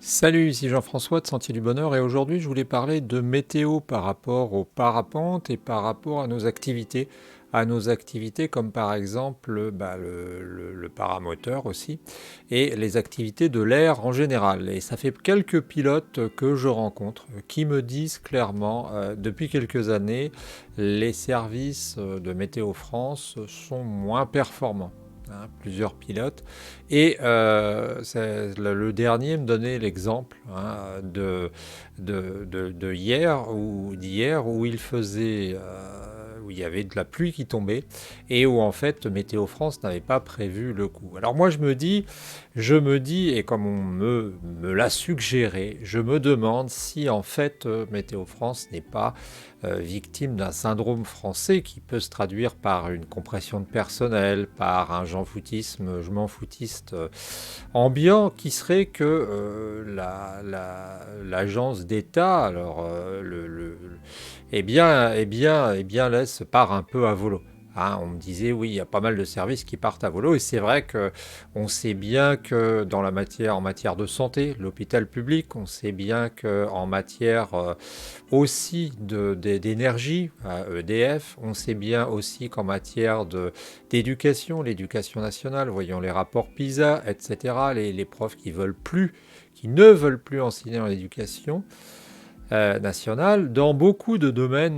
Salut, ici Jean-François de Sentier du Bonheur et aujourd'hui je voulais parler de météo par rapport au parapente et par rapport à nos activités. À nos activités comme par exemple le paramoteur aussi et les activités de l'air en général. Et ça fait quelques pilotes que je rencontre qui me disent clairement depuis quelques années les services de Météo France sont moins performants. Plusieurs pilotes. Et le dernier me donnait l'exemple de hier ou d'hier où il faisait, où il y avait de la pluie qui tombait et où en fait Météo France n'avait pas prévu le coup. Alors moi je me dis, et comme on me l'a suggéré, je me demande si en fait Météo France n'est pas victime d'un syndrome français qui peut se traduire par une compression de personnel, par un je m'en foutiste ambiant, qui serait que l'agence d'État, alors laisse part un peu à volo. On me disait, oui, il y a pas mal de services qui partent à volo, et c'est vrai que on sait bien que en matière de santé, l'hôpital public, on sait bien que en matière aussi d'énergie, à EDF, on sait bien aussi qu'en matière d'éducation, l'éducation nationale, voyons les rapports PISA, etc., les profs qui ne veulent plus enseigner dans l'éducation, nationale, dans beaucoup de domaines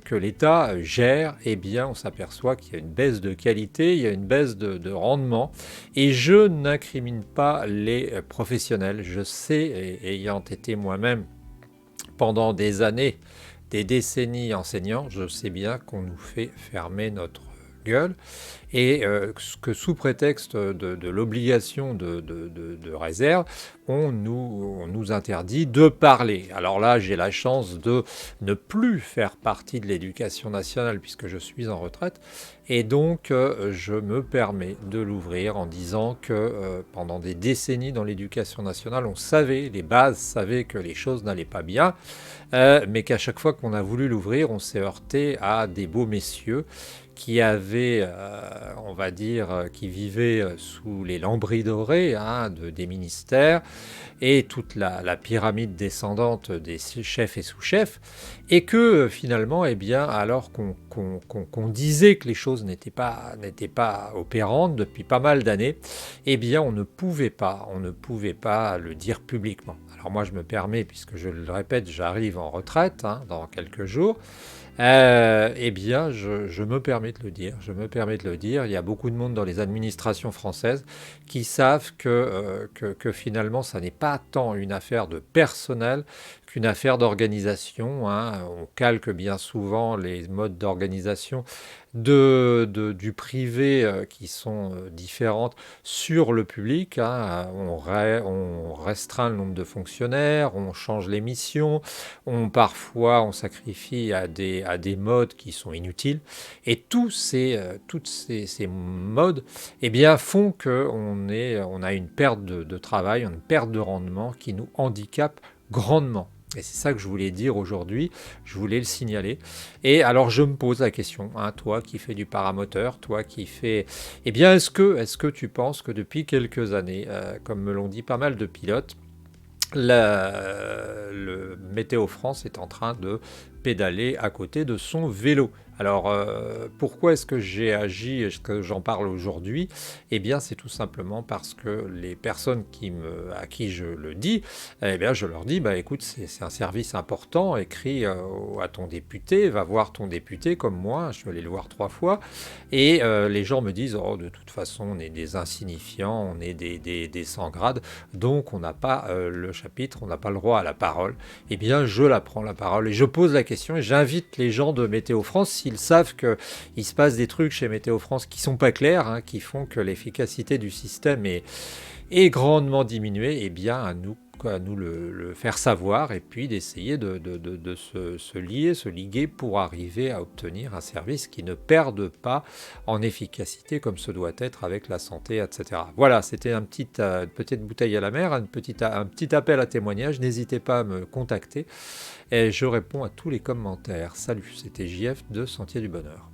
que l'État gère, eh bien, on s'aperçoit qu'il y a une baisse de qualité, il y a une baisse de rendement, et je n'incrimine pas les professionnels. Je sais, ayant été moi-même pendant des années, des décennies enseignant, je sais bien qu'on nous fait fermer notre gueule et que sous prétexte de l'obligation de réserve, on nous interdit de parler. Alors là, j'ai la chance de ne plus faire partie de l'éducation nationale puisque je suis en retraite et donc je me permets de l'ouvrir en disant que pendant des décennies dans l'éducation nationale, les bases savaient que les choses n'allaient pas bien, mais qu'à chaque fois qu'on a voulu l'ouvrir, on s'est heurté à des beaux messieurs qui avaient, on va dire, qui vivaient sous les lambris dorés des ministères et toute la pyramide descendante des chefs et sous-chefs, et que finalement, eh bien, alors qu'on disait que les choses n'étaient pas opérantes depuis pas mal d'années, eh bien, on ne pouvait pas le dire publiquement. Alors moi, je me permets, puisque je le répète, j'arrive en retraite dans quelques jours, eh bien, je me permets de le dire. Je me permets de le dire. Il y a beaucoup de monde dans les administrations françaises qui savent que finalement, ça n'est pas tant une affaire de personnel qu'une affaire d'organisation. On calque bien souvent les modes d'organisation du privé qui sont différentes sur le public. On restreint le nombre de fonctionnaires, on change les missions, parfois on sacrifie à des modes qui sont inutiles. Et toutes ces modes eh bien, font qu'on a une perte de travail, une perte de rendement qui nous handicape grandement. Et c'est ça que je voulais dire aujourd'hui, je voulais le signaler. Et alors je me pose la question, toi qui fais du paramoteur, toi qui fais... Eh bien, est-ce que tu penses que depuis quelques années, comme me l'ont dit pas mal de pilotes, le Météo France est en train de pédaler à côté de son vélo. Alors, pourquoi est-ce que j'ai agi, est-ce que j'en parle aujourd'hui? Eh bien, c'est tout simplement parce que les personnes à qui je le dis, eh bien, je leur dis, bah, écoute, c'est un service important, écris à ton député, va voir ton député comme moi, je suis allé le voir 3 fois, et les gens me disent, oh, de toute façon, on est des insignifiants, on est des sans grade, donc on n'a pas le chapitre, on n'a pas le droit à la parole. Eh bien, je la prends la parole et je pose la question et j'invite les gens de Météo France, s'ils savent qu'il se passe des trucs chez Météo France qui sont pas clairs, qui font que l'efficacité du système est grandement diminuée, eh bien à nous le faire savoir et puis d'essayer de se liguer pour arriver à obtenir un service qui ne perde pas en efficacité comme ce doit être avec la santé, etc. Voilà, c'était une petite bouteille à la mer, un petit appel à témoignage. N'hésitez pas à me contacter et je réponds à tous les commentaires. Salut, c'était JF de Sentier du Bonheur.